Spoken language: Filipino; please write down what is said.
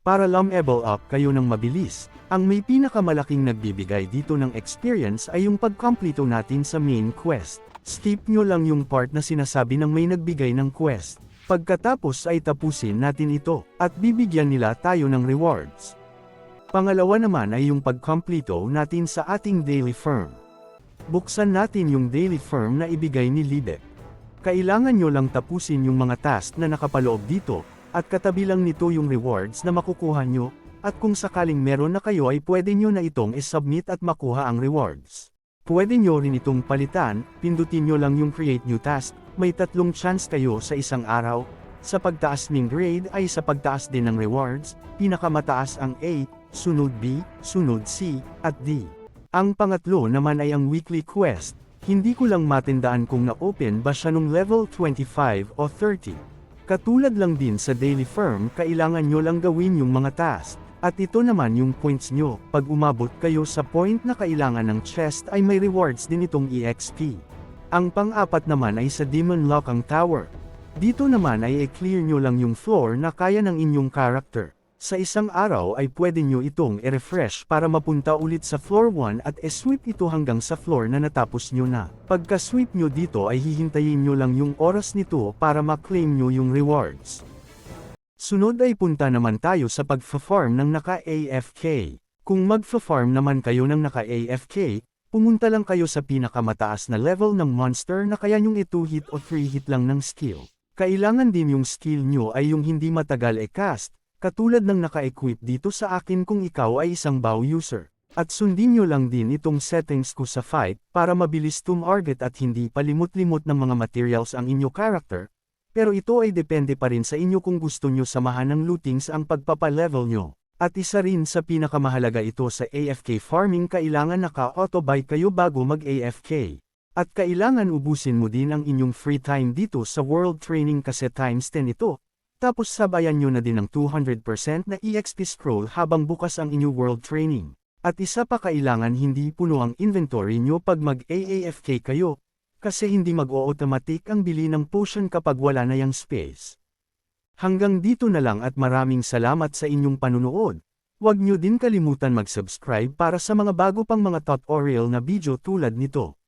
Para level up kayo ng mabilis, ang may pinakamalaking nagbibigay dito ng experience ay yung pagkompleto natin sa main quest. Skip nyo lang yung part na sinasabi ng may nagbigay ng quest. Pagkatapos ay tapusin natin ito, at bibigyan nila tayo ng rewards. Pangalawa naman ay yung pagkompleto natin sa ating daily firm. Buksan natin yung daily firm na ibigay ni Lidek. Kailangan nyo lang tapusin yung mga task na nakapaloob dito, at katabi lang nito yung rewards na makukuha nyo, at kung sakaling meron na kayo ay pwede nyo na itong isubmit at makuha ang rewards. Pwede nyo rin itong palitan, pindutin nyo lang yung create new task, may 3 chance kayo sa isang araw. Sa pagtaas ng grade ay sa pagtaas din ng rewards, pinakamataas ang A, sunod B, sunod C, at D. Ang pangatlo naman ay ang weekly quest, hindi ko lang matandaan kung na-open ba siya nung level 25 o 30. Katulad lang din sa daily firm, kailangan nyo lang gawin yung mga task. At ito naman yung points nyo, pag umabot kayo sa point na kailangan ng chest ay may rewards din itong EXP. Ang pang-apat naman ay sa Demon Lock ang tower. Dito naman ay i-clear nyo lang yung floor na kaya ng inyong character. Sa isang araw ay pwede nyo itong i-refresh para mapunta ulit sa floor 1 at i-sweep ito hanggang sa floor na natapos nyo na. Pagka-sweep nyo dito ay hihintayin nyo lang yung oras nito para ma-claim nyo yung rewards. Sunod ay punta naman tayo sa pag-farm ng naka-AFK. Kung mag-farm naman kayo ng naka-AFK, pumunta lang kayo sa pinakamataas na level ng monster na kaya nyong 2 hit o 3 hit lang ng skill. Kailangan din yung skill nyo ay yung hindi matagal cast, katulad ng naka-equip dito sa akin kung ikaw ay isang bow user. At sundin nyo lang din itong settings ko sa fight, para mabilis tumarget at hindi palimot-limot ng mga materials ang inyo character. Pero ito ay depende pa rin sa inyo kung gusto nyo samahan ng lootings ang pagpapa-level nyo. At isa rin sa pinakamahalaga ito sa AFK farming, kailangan naka-auto-buy kayo bago mag-AFK. At kailangan ubusin mo din ang inyong free time dito sa World Training kasi times 10 ito. Tapos sabayan nyo na din ng 200% na EXP scroll habang bukas ang inyong World Training. At isa pa, kailangan hindi puno ang inventory nyo pag mag-AAFK kayo, kasi hindi mag-o-automatic ang bili ng potion kapag wala na yang space. Hanggang dito na lang at maraming salamat sa inyong panunood. Huwag nyo din kalimutan mag-subscribe para sa mga bago pang mga tutorial na video tulad nito.